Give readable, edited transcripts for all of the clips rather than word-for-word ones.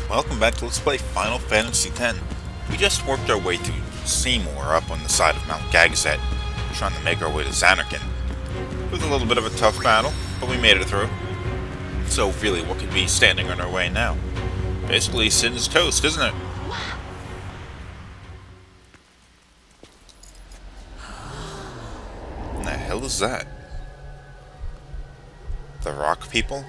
Welcome back to Let's Play Final Fantasy X. We just worked our way through Seymour up on the side of Mount Gagazet, trying to make our way to Zanarkand. It was a little bit of a tough battle, but we made it through. So really, what could be standing in our way now? Basically, Sin's toast, isn't it? What the hell is that? The rock people?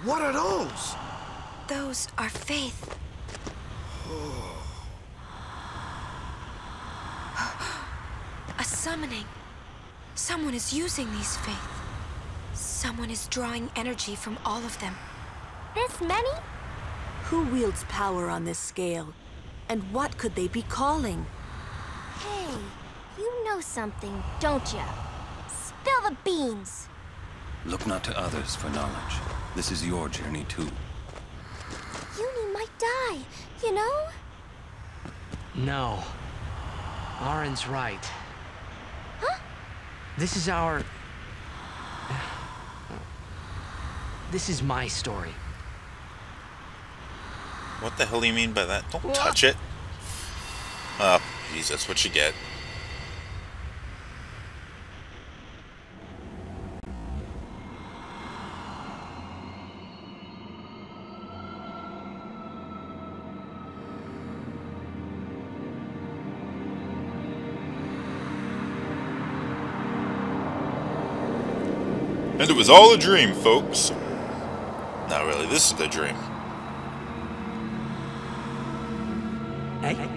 What are those? Those are faith. A summoning. Someone is using these faith. Someone is drawing energy from all of them. This many? Who wields power on this scale? And what could they be calling? Hey, you know something, don't ya? Spill the beans. Look not to others for knowledge. This is your journey too. Uni might die, you know? No. Auron's right. Huh? This is our... This is my story. What the hell do you mean by that? Don't touch it. Oh, jeez, that's what you get. And it was all a dream, folks. Not really, this is the dream. Hey?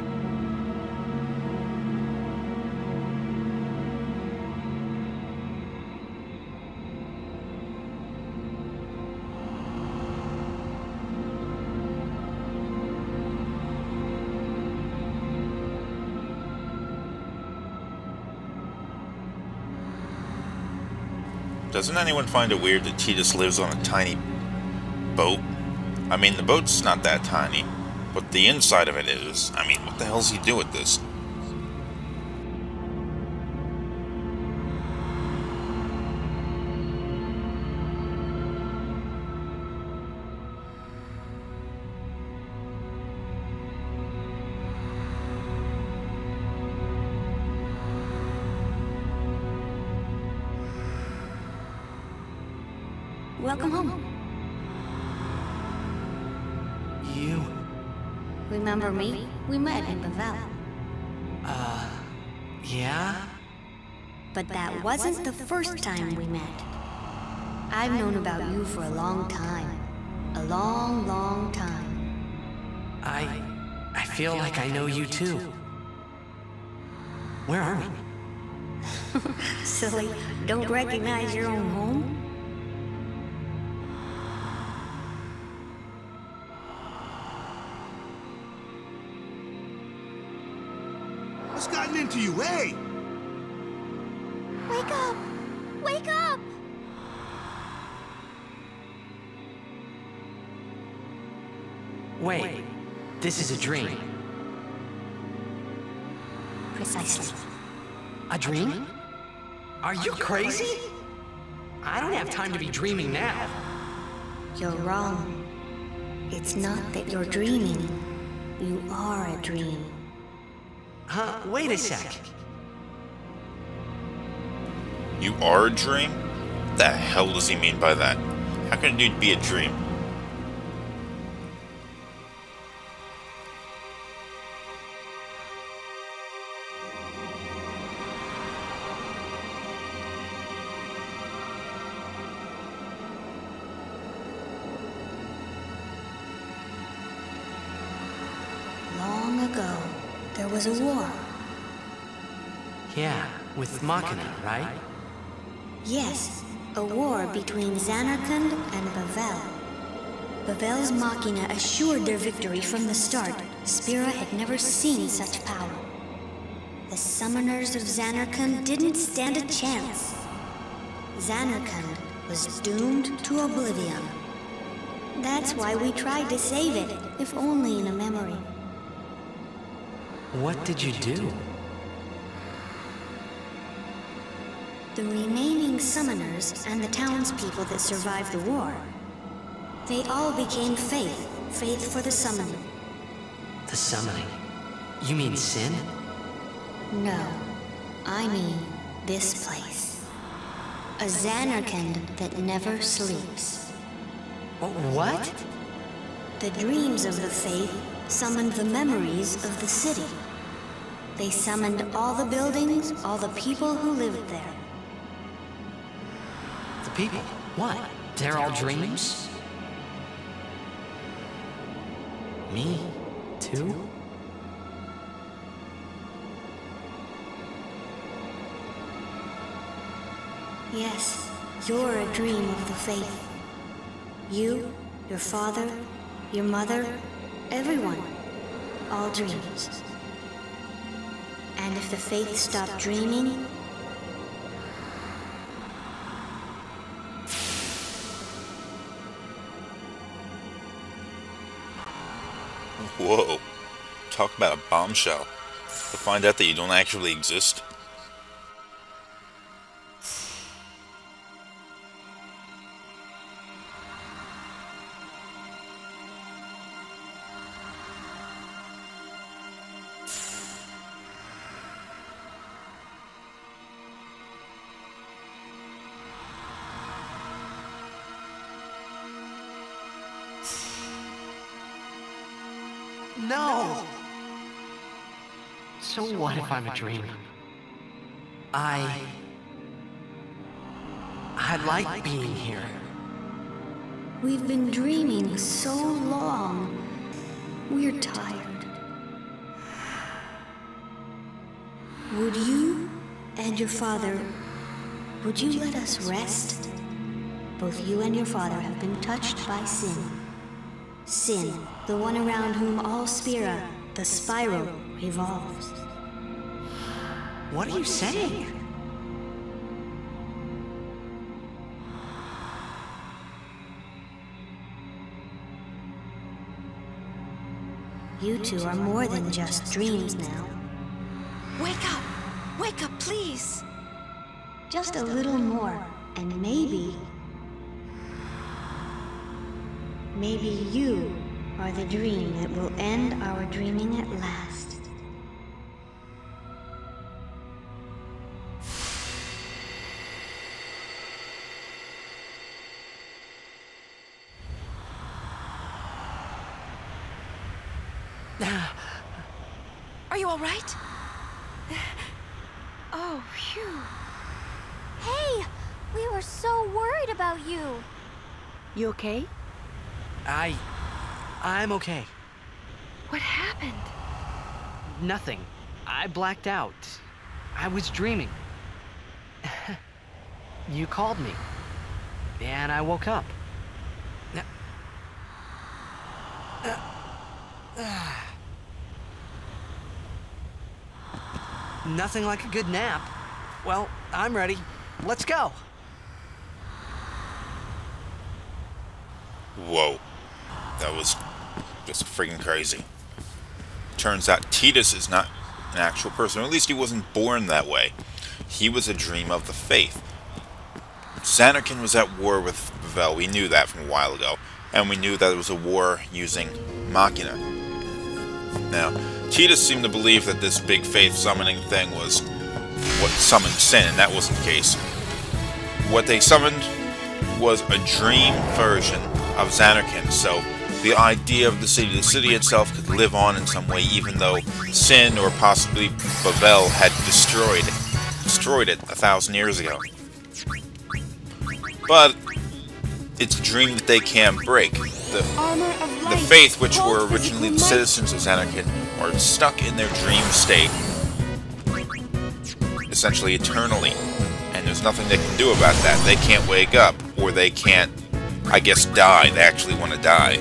Doesn't anyone find it weird that Tidus lives on a tiny boat? I mean, the boat's not that tiny, but the inside of it is. I mean, what the hell's he do with this? Welcome home. You... Remember me? We met in Bavel. Yeah? But that wasn't the first time we met. I've known about you for a long time. A long, long time. I feel like I know you too. Where are we? Silly, don't recognize your own home? What's gotten into you, hey? Wake up! Wake up! Wait, this is a dream. Precisely. A dream? Are you crazy? I don't have time to be dreaming now. You're wrong. It's not that you're dreaming. You are a dream. Huh? Wait a sec. You are a dream? What the hell does he mean by that? How can a dude be a dream? Long ago, there was a war. Yeah, with Machina, right? Yes, a war between Zanarkand and Bavel. Bavel's Machina assured their victory from the start. Spira had never seen such power. The summoners of Zanarkand didn't stand a chance. Zanarkand, was doomed to oblivion. That's why we tried to save it, if only in a memory. What did you do? The remaining summoners and the townspeople that survived the war, they all became faith for the summoning. The summoning? You mean sin? No, I mean this place. A Zanarkand that never sleeps. What? The dreams of the faith summoned the memories of the city. They summoned all the buildings, all the people who lived there. The people? What? They're all dreams? Me? Too? Yes, you're a dream of the faith. You, your father, your mother, everyone. All dreams. And if the faith stopped dreaming, Whoa. Talk about a bombshell. To find out that you don't actually exist. No! So what if I'm a dreamer? I like being here. we've been dreaming so long. We're tired. Would you and your father, would you let us rest? Both you and your father have been touched by sin. Sin, the one around whom all Spira, the spiral, revolves. What are you saying? You two are more than just dreams now. Wake up! Wake up, please! Just a little more, and maybe you are the dream that will end our dreaming at last. Are you all right? Oh, phew. Hey! We were so worried about you. You okay? I'm okay. What happened? Nothing. I blacked out. I was dreaming. You called me. And I woke up. Nothing like a good nap. Well, I'm ready. Let's go. Whoa. That was just freaking crazy. Turns out Tidus is not an actual person, or at least he wasn't born that way. He was a dream of the faith. Zanarkand was at war with Bavel. We knew that from a while ago. And we knew that it was a war using Machina. Now, Tidus seemed to believe that this big faith summoning thing was what summoned sin, and that wasn't the case. What they summoned was a dream version of Zanarkand, so the idea of the city itself could live on in some way, even though Sin or possibly Bavel had destroyed it 1,000 years ago. But it's a dream that they can't break. The faith, which were originally the citizens of Zanarkand, are stuck in their dream state, essentially eternally, and there's nothing they can do about that. They can't wake up, or they can't, I guess, die. They actually want to die.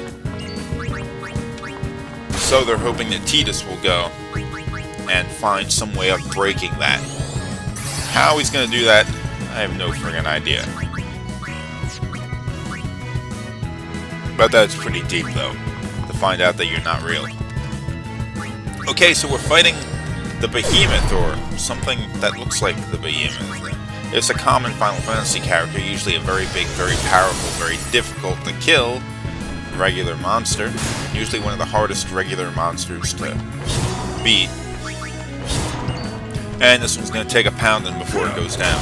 So they're hoping that Tidus will go and find some way of breaking that. How he's going to do that, I have no friggin' idea. But that's pretty deep, though, to find out that you're not real. Okay, so we're fighting the Behemoth, or something that looks like the Behemoth. It's a common Final Fantasy character, usually a very big, very powerful, very difficult to kill regular monster. Usually one of the hardest regular monsters to beat. And this one's going to take a pounding before it goes down.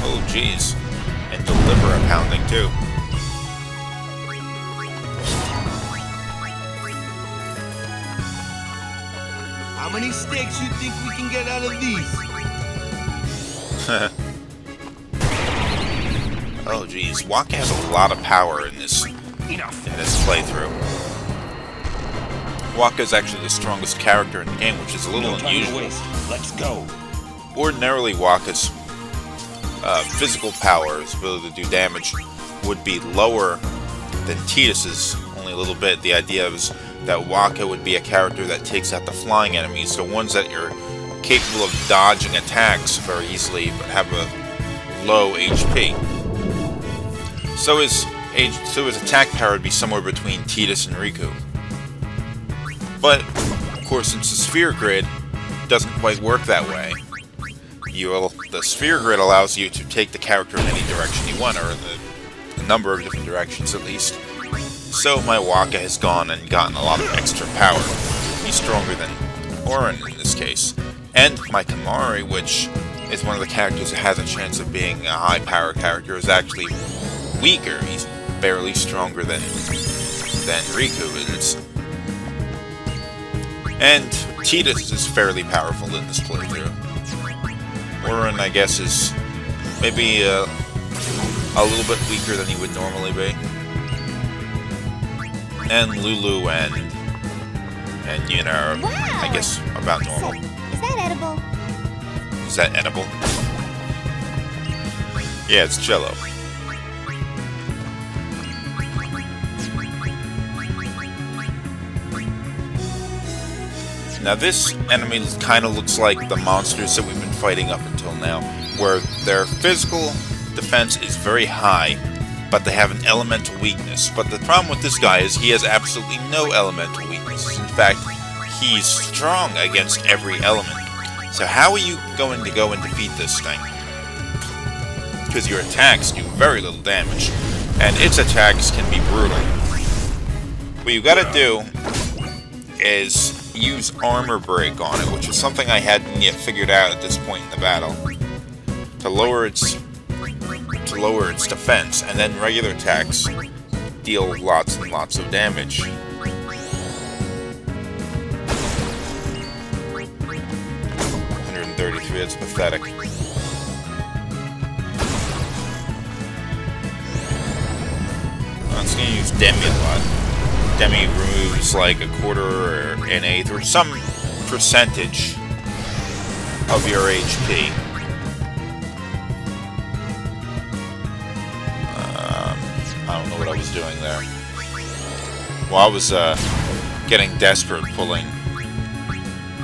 Oh, jeez. And deliver a pounding, too. How many steaks you think we can get out of these? Oh, jeez. Wakka has a lot of power in this playthrough. Wakka is actually the strongest character in the game, which is a little unusual. Let's go. Ordinarily, Wakka's physical power, his ability to do damage, would be lower than Tidus's, only a little bit. The idea is that Wakka would be a character that takes out the flying enemies, so ones that you're capable of dodging attacks very easily, but have a low HP. So his attack power would be somewhere between Tidus and Riku. But, of course, since the sphere grid doesn't quite work that way, the sphere grid allows you to take the character in any direction you want, or in a number of different directions at least. So my Wakka has gone and gotten a lot of extra power. He's stronger than Auron in this case. And my Kamari, which is one of the characters that has a chance of being a high power character, is actually weaker. He's barely stronger than Riku is. And Tidus is fairly powerful in this playthrough. Auron, I guess, is maybe a little bit weaker than he would normally be. And Lulu and Yuna are, I guess, about normal. Is that edible? Is that edible? Yeah, it's Jello. Now this enemy kind of looks like the monsters that we've been fighting up until now, where their physical defense is very high, but they have an elemental weakness. But the problem with this guy is he has absolutely no elemental weaknesses. In fact, he's strong against every element. So how are you going to go and defeat this thing? Because your attacks do very little damage, and its attacks can be brutal. What you gotta do is use armor break on it, which is something I hadn't yet figured out at this point in the battle, to lower its defense, and then regular attacks deal lots and lots of damage. 133, that's pathetic. It's gonna use Demi a lot. Demi removes like a quarter or an eighth or some percentage of your HP. I don't know what I was doing there. Well, I was getting desperate, pulling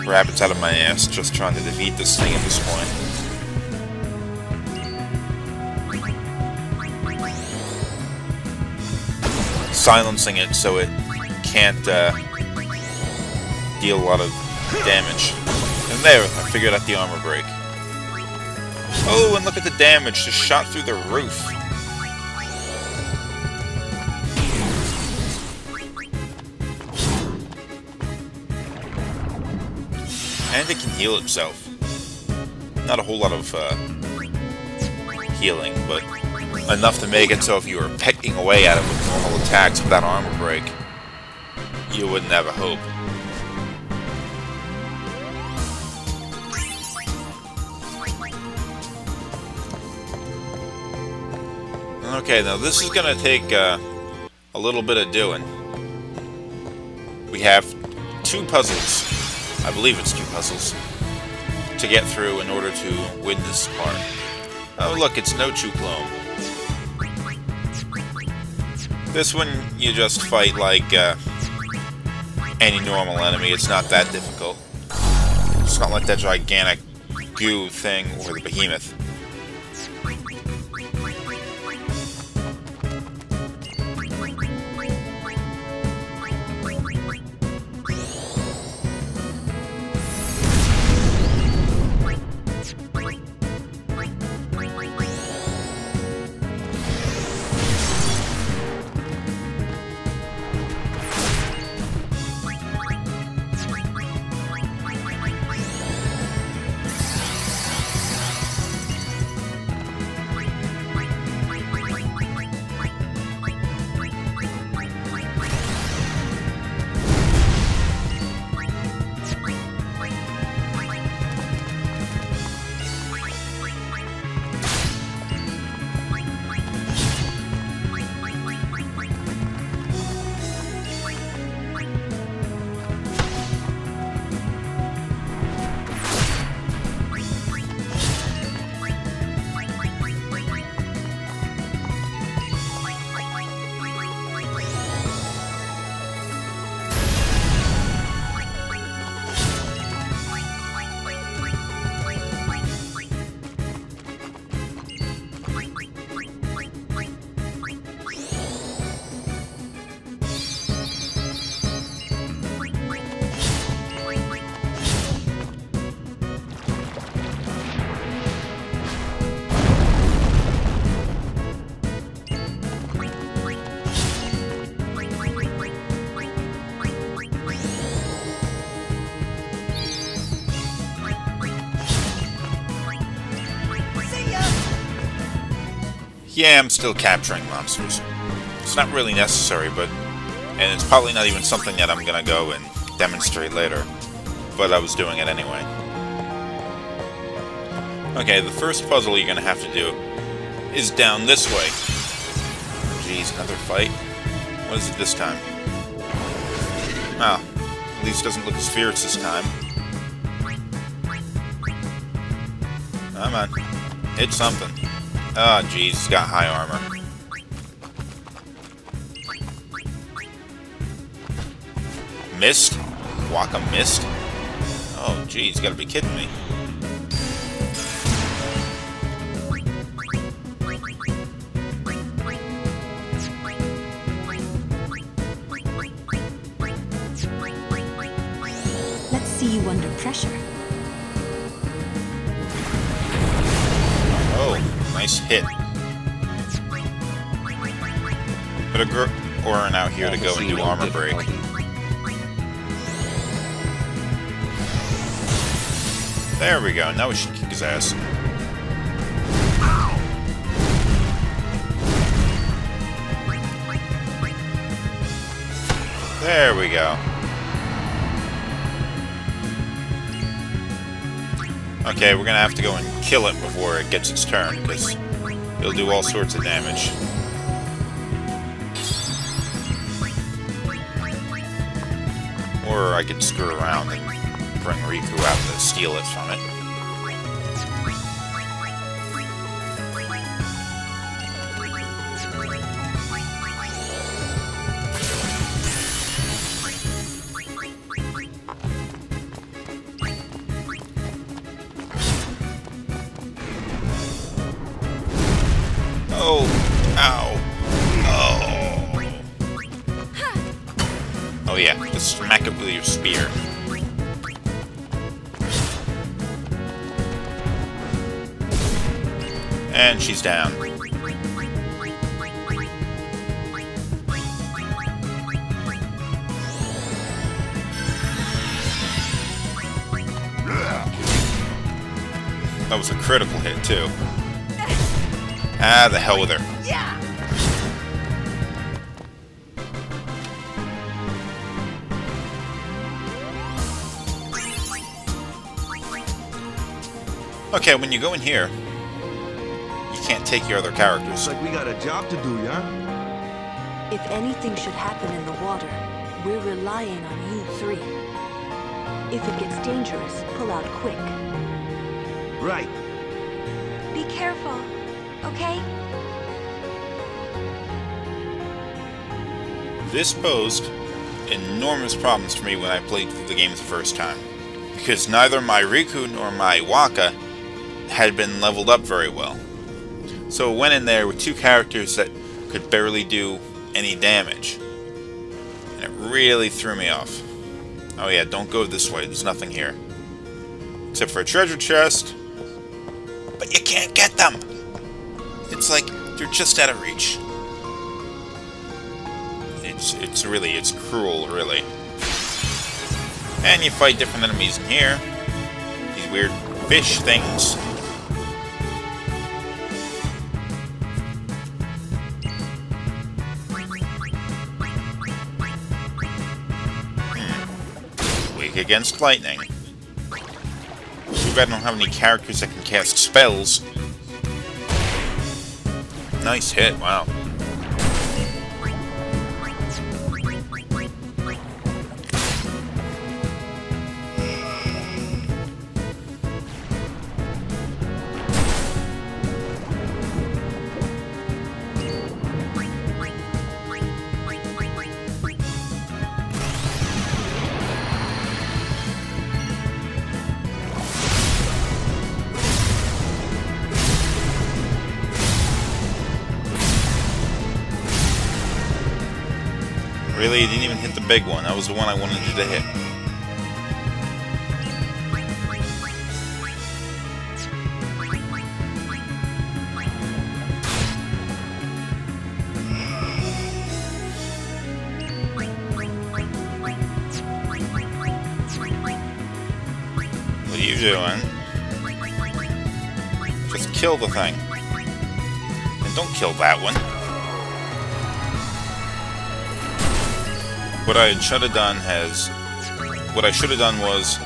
rabbits out of my ass, just trying to defeat this thing at this point. Silencing it so it can't deal a lot of damage. And there, I figured out the armor break. Oh, and look at the damage, just shot through the roof. And it can heal itself. Not a whole lot of healing, but enough to make it so if you were pecking away at it with normal attacks without armor break, you wouldn't have a hope. Okay, now this is going to take a little bit of doing. We have 2 puzzles. I believe it's 2 puzzles to get through in order to win this part. Oh look, it's no Chu clone. This one you just fight like any normal enemy. It's not that difficult. It's not like that gigantic goo thing or the behemoth. Yeah, I'm still capturing monsters. It's not really necessary, but... And it's probably not even something that I'm gonna go and demonstrate later. But I was doing it anyway. Okay, the first puzzle you're gonna have to do is down this way. Jeez, another fight? What is it this time? Oh, at least it doesn't look as fierce this time. Come on. Hit something. Ah, oh, jeez, he's got high armor. Missed? Waka missed? Oh, jeez, you gotta be kidding me. Let's see you under pressure. Oh, nice hit. Put a Goron out here to go and do armor break. There we go, now we should kick his ass. There we go. Okay, we're gonna have to go and kill it before it gets its turn, because it'll do all sorts of damage. Or I could screw around and bring Riku out to steal it from it. Oh! Ow! Oh! Oh yeah, just smack it with your spear. And she's down. That was a critical hit, too. Ah, the hell with her. Okay, when you go in here, you can't take your other characters. Looks like we got a job to do, yeah? If anything should happen in the water, we're relying on you three. If it gets dangerous, pull out quick. Right. Be careful, okay? This posed enormous problems for me when I played through the game the first time, because neither my Riku nor my Waka had been leveled up very well. So I went in there with two characters that could barely do any damage, and it really threw me off. Oh yeah, don't go this way, there's nothing here. Except for a treasure chest, but you can't get them! It's like, they're just out of reach. It's cruel, really. And you fight different enemies in here. These weird fish things. Weak against lightning. Too bad I don't have any characters that can cast spells. Nice hit, wow. Really, you didn't even hit the big one. That was the one I wanted you to hit. What are you doing? Just kill the thing. And Don't kill that one. What I should have done was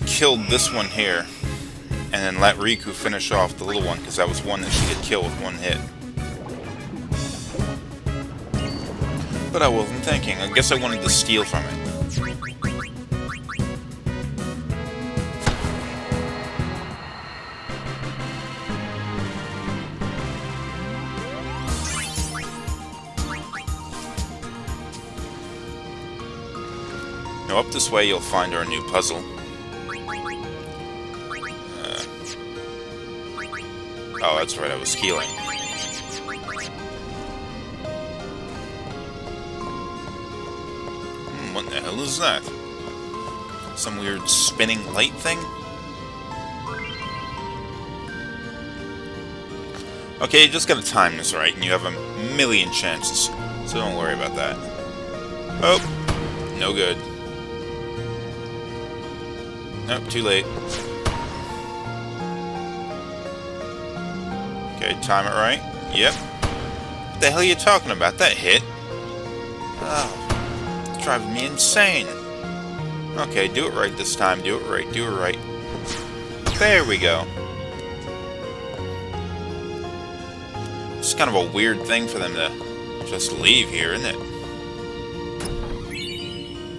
killed this one here, and then let Riku finish off the little one, because that was one that she could kill with one hit. But I wasn't thinking. I guess I wanted to steal from it. Now up this way you'll find our new puzzle. Oh, that's right, I was healing. What the hell is that? Some weird spinning light thing? Okay, you just gotta time this right, and you have a million chances, so don't worry about that. Oh, no good. Nope, too late. Okay, time it right. Yep. What the hell are you talking about? That hit. Oh, it's driving me insane. Okay, do it right this time. Do it right. Do it right. There we go. It's kind of a weird thing for them to just leave here, isn't it?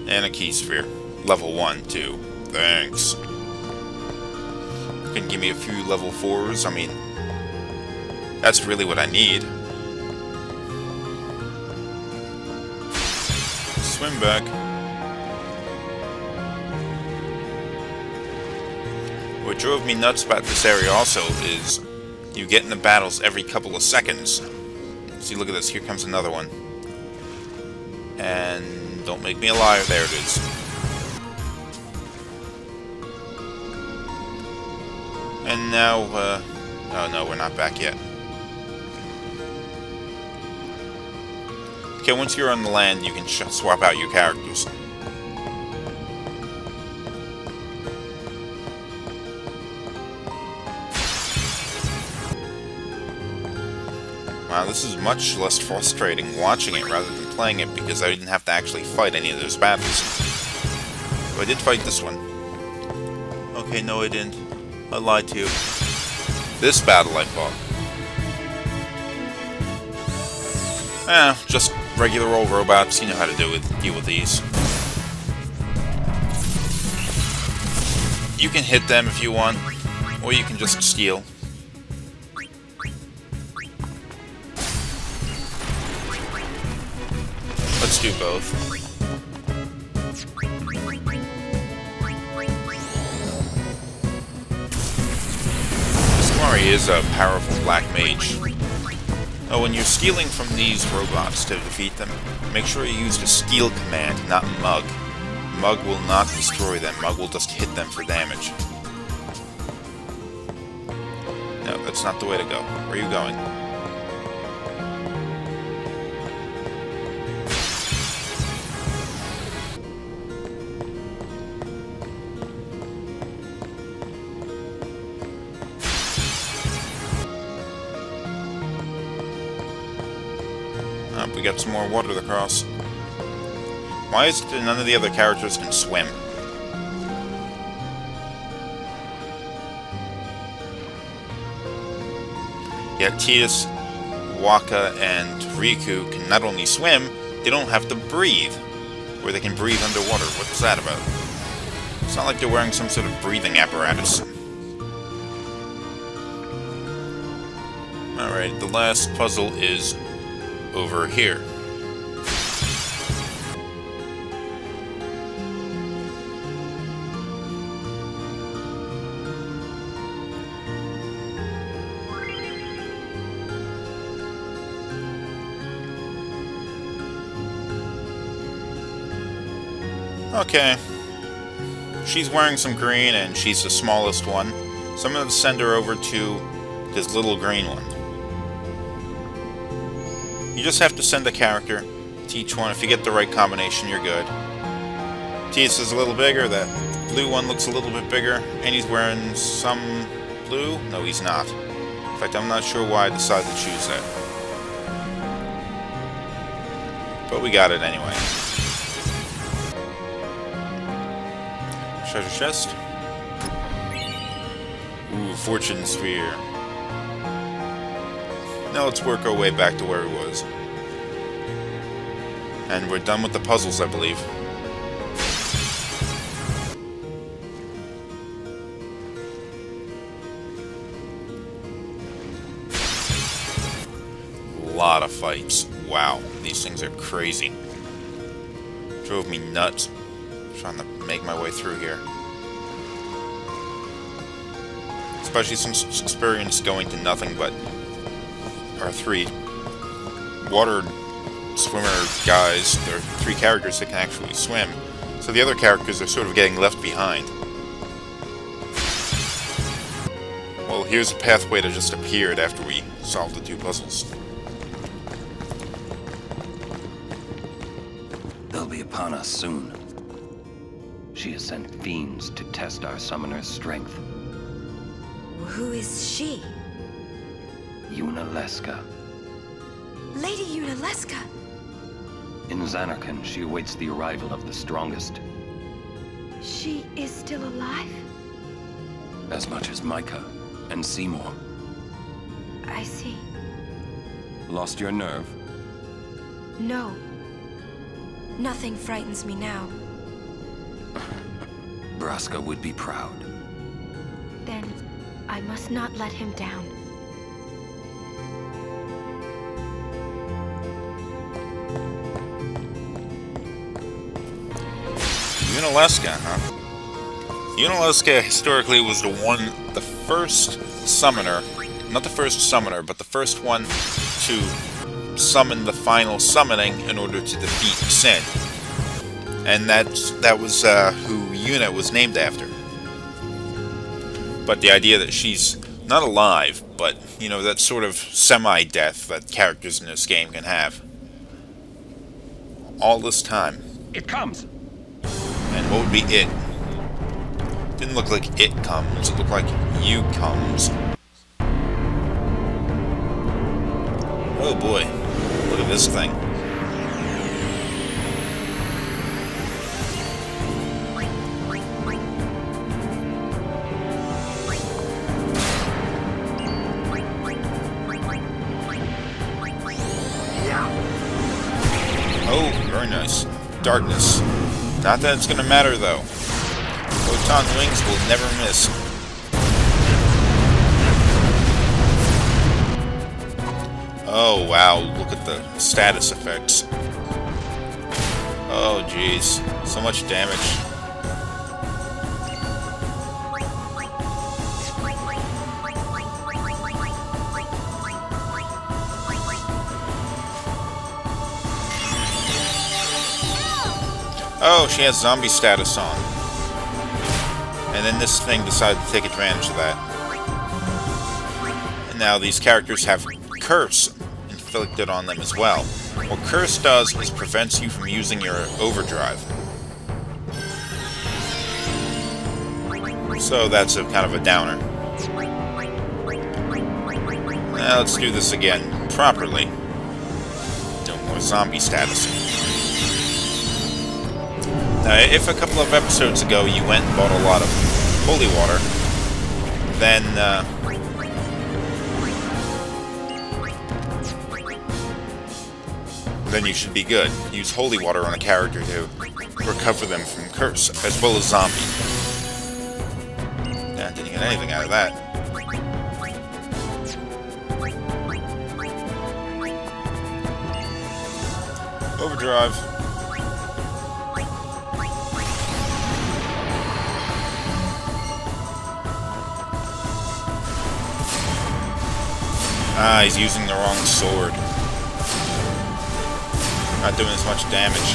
And a key sphere. Level 1, too. Thanks. You can give me a few level 4s. I mean, that's really what I need. Swim back. What drove me nuts about this area also is you get into battles every couple of seconds. See, look at this. Here comes another one. And don't make me a liar. There it is. And now, oh no, we're not back yet. Okay, once you're on the land, you can swap out your characters. Wow, this is much less frustrating watching it rather than playing it, because I didn't have to actually fight any of those battles. So I did fight this one. Okay, no I didn't. I lied to you. This battle I fought. Just regular old robots. You know how to deal with these. You can hit them if you want, or you can just steal. Let's do both. Mari is a powerful black mage. Oh, when you're stealing from these robots to defeat them, make sure you use the steal command, not mug. Mug will not destroy them. Mug will just hit them for damage. No, that's not the way to go. Where are you going? We got some more water to cross. Why is it that none of the other characters can swim? Yet Tidus, Waka, and Riku can not only swim, they don't have to breathe. Or they can breathe underwater. What's that about? It's not like they're wearing some sort of breathing apparatus. Alright, the last puzzle is over here. Okay. She's wearing some green and she's the smallest one. So I'm going to send her over to this little green one. You just have to send a character to each one. If you get the right combination, you're good. Tidus is a little bigger. That blue one looks a little bit bigger. And he's wearing some blue? No, he's not. fact, I'm not sure why I decided to choose that. But we got it anyway. Treasure chest. Ooh, fortune sphere. Now let's work our way back to where he was. And we're done with the puzzles, I believe. A lot of fights. Wow, these things are crazy. Drove me nuts trying to make my way through here. Especially since experience going to nothing but our 3 water swimmer guys. There are 3 characters that can actually swim. So the other characters are sort of getting left behind. Well, here's a pathway that just appeared after we solved the 2 puzzles. They'll be upon us soon. She has sent fiends to test our summoner's strength. Who is she? Unaleska. Lady Unaleska. In Zanarkand, she awaits the arrival of the strongest. She is still alive? As much as Micah and Seymour. I see. Lost your nerve? No. Nothing frightens me now. Braska would be proud. Then I must not let him down. Unaleska, huh? Unaleska historically was the first summoner, not the first summoner, but the first one to summon the final summoning in order to defeat Sin. And that was who Una was named after. But the idea that she's not alive, but, you know, that sort of semi-death that characters in this game can have. All this time. It comes. And what would be it? Didn't look like it comes, it looked like you comes. Oh boy, look at this thing. Oh, very nice. Darkness. Not that it's gonna matter though. Photon wings will never miss. Oh wow, look at the status effects. Oh jeez, so much damage. Oh, she has zombie status on. And then this thing decided to take advantage of that. And now these characters have curse inflicted on them as well. What curse does is prevents you from using your overdrive. So that's a kind of a downer. Now let's do this again properly. No more zombie status. If a couple of episodes ago you went and bought a lot of holy water, then you should be good. Use holy water on a character to recover them from curse, as well as zombie. Yeah, didn't get anything out of that. Overdrive. Ah, he's using the wrong sword. Not doing as much damage.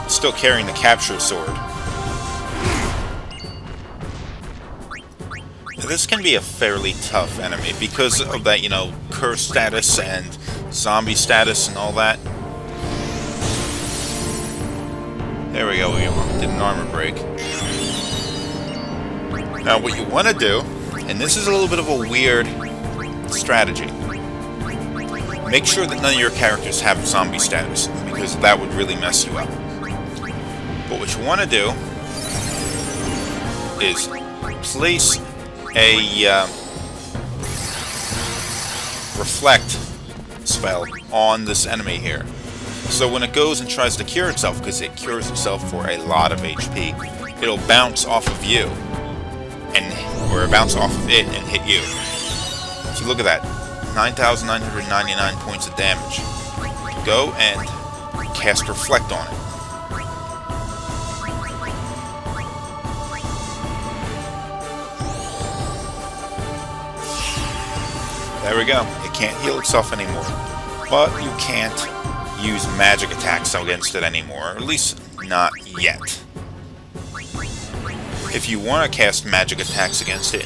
Still carrying the capture sword. Now, this can be a fairly tough enemy because of that, you know, curse status and zombie status and all that. There we go, we did an armor break. Now what you want to do And this is a little bit of a weird strategy. Make sure that none of your characters have zombie status, because that would really mess you up. But what you want to do is place a reflect spell on this enemy here. So when it goes and tries to cure itself, because it cures itself for a lot of HP, it'll bounce off of you, or bounce off of it and hit you. So look at that, 9,999 points of damage. Go and cast Reflect on it. There we go. It can't heal itself anymore. But you can't use magic attacks against it anymore. Or at least not yet. If you want to cast magic attacks against it,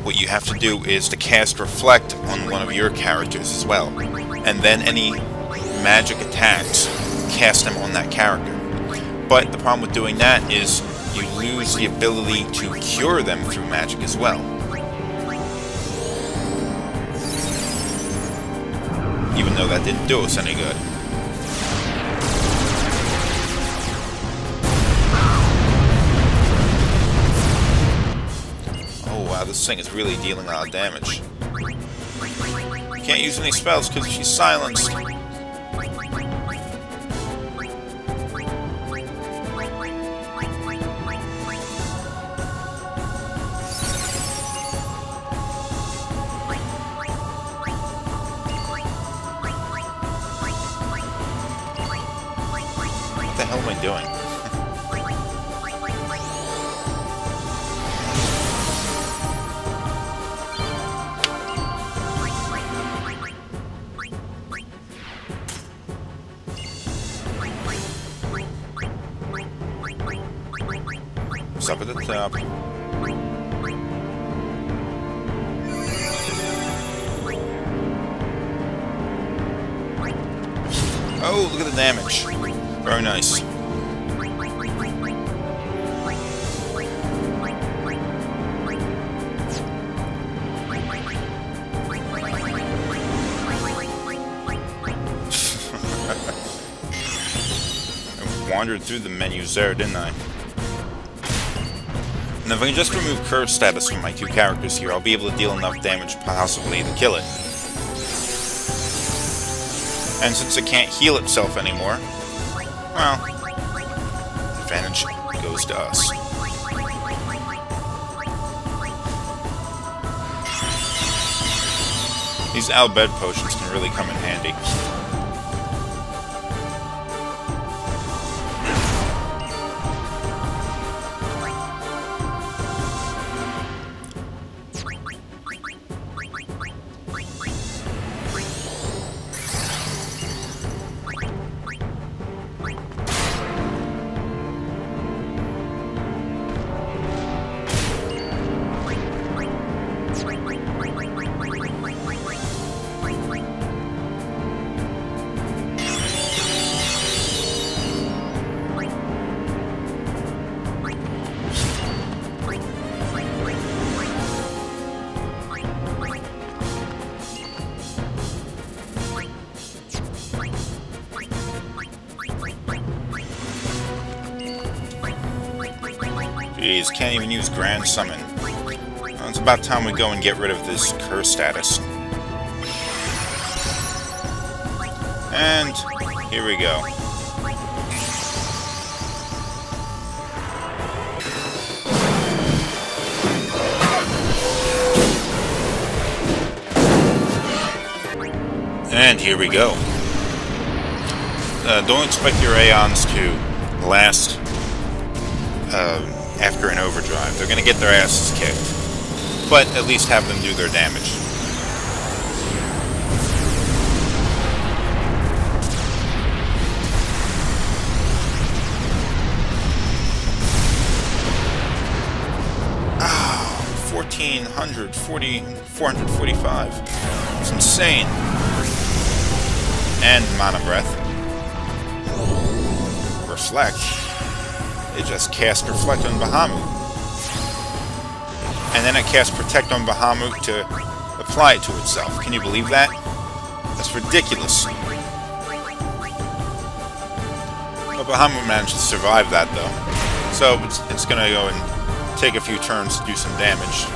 what you have to do is to cast Reflect on one of your characters as well. And then any magic attacks, cast them on that character. But the problem with doing that is you lose the ability to cure them through magic as well. Even though that didn't do us any good. Oh wow, this thing is really dealing a lot of damage. Can't use any spells because she's silenced. What the hell am I doing? What's up at the top? Oh, look at the damage. Very nice. I wandered through the menus there, didn't I? And if I can just remove curve status from my two characters here, I'll be able to deal enough damage possibly to kill it. And since it can't heal itself anymore, well, advantage goes to us. These Albed potions can really come in handy. Jeez, can't even use Grand Summon. Well, it's about time we go and get rid of this curse status. And here we go. And here we go. Don't expect your Aeons to last after an overdrive. They're going to get their asses kicked. But at least have them do their damage. Ah, 445. It's insane. And Mana Breath. Reflect. It just cast Reflect on Bahamut. and then it casts Protect on Bahamut to apply it to itself. Can you believe that? That's ridiculous. Well, Bahamut managed to survive that, though. So it's going to go and take a few turns to do some damage.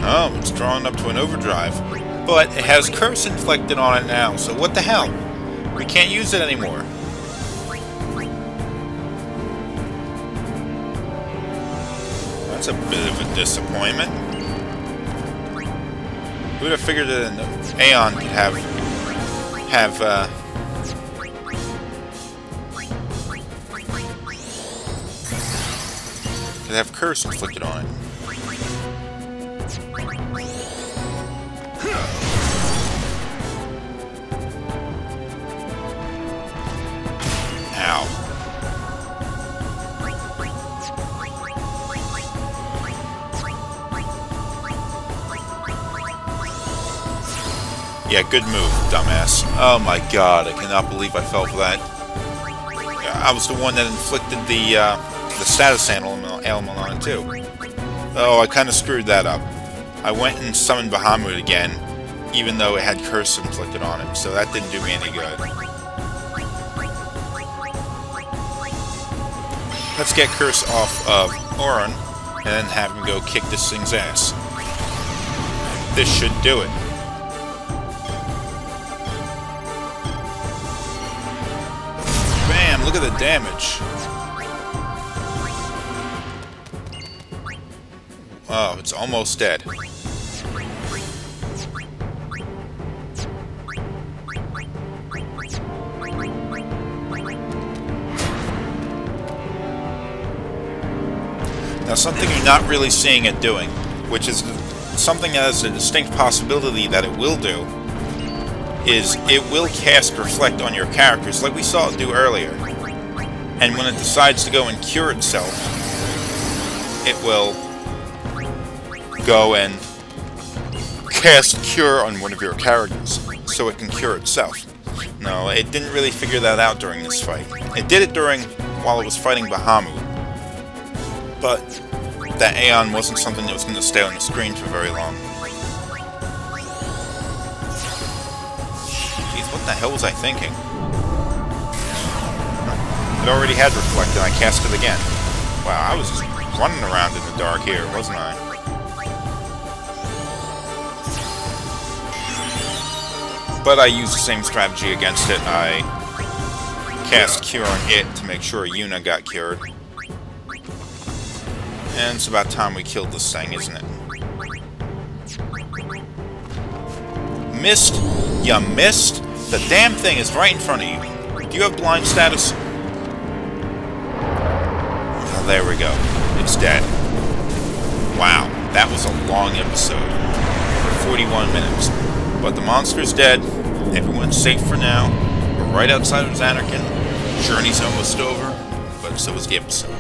Oh, it's drawn up to an overdrive. But it has curse inflicted on it now, so what the hell? We can't use it anymore. That's a bit of a disappointment. Who would have figured that an Aeon could have curse inflicted on it? Ow. Yeah, good move, dumbass. Oh my god, I cannot believe I fell for that. I was the one that inflicted the status element on it too. Oh, I kind of screwed that up. I went and summoned Bahamut again, even though it had curse inflicted on it, so that didn't do me any good. Let's get curse off of Auron, and then have him go kick this thing's ass. This should do it. Bam! Look at the damage. Oh, it's almost dead. Now, something you're not really seeing it doing, which is something that has a distinct possibility that it will do, is it will cast Reflect on your characters, like we saw it do earlier. And when it decides to go and cure itself, it will go and cast Cure on one of your characters, so it can cure itself. No, it didn't really figure that out during this fight. It did it while it was fighting Bahamut. But that Aeon wasn't something that was going to stay on the screen for very long. Jeez, what the hell was I thinking? It already had Reflect and I cast it again. Wow, I was just running around in the dark here, wasn't I? But I used the same strategy against it. I cast Cure on it to make sure Yuna got cured. And it's about time we killed this thing, isn't it? Missed? You missed? The damn thing is right in front of you. Do you have blind status? Oh, there we go. It's dead. Wow, that was a long episode. 41 minutes. But the monster's dead. Everyone's safe for now. We're right outside of Zanarkand. Journey's almost over, but so is the episode.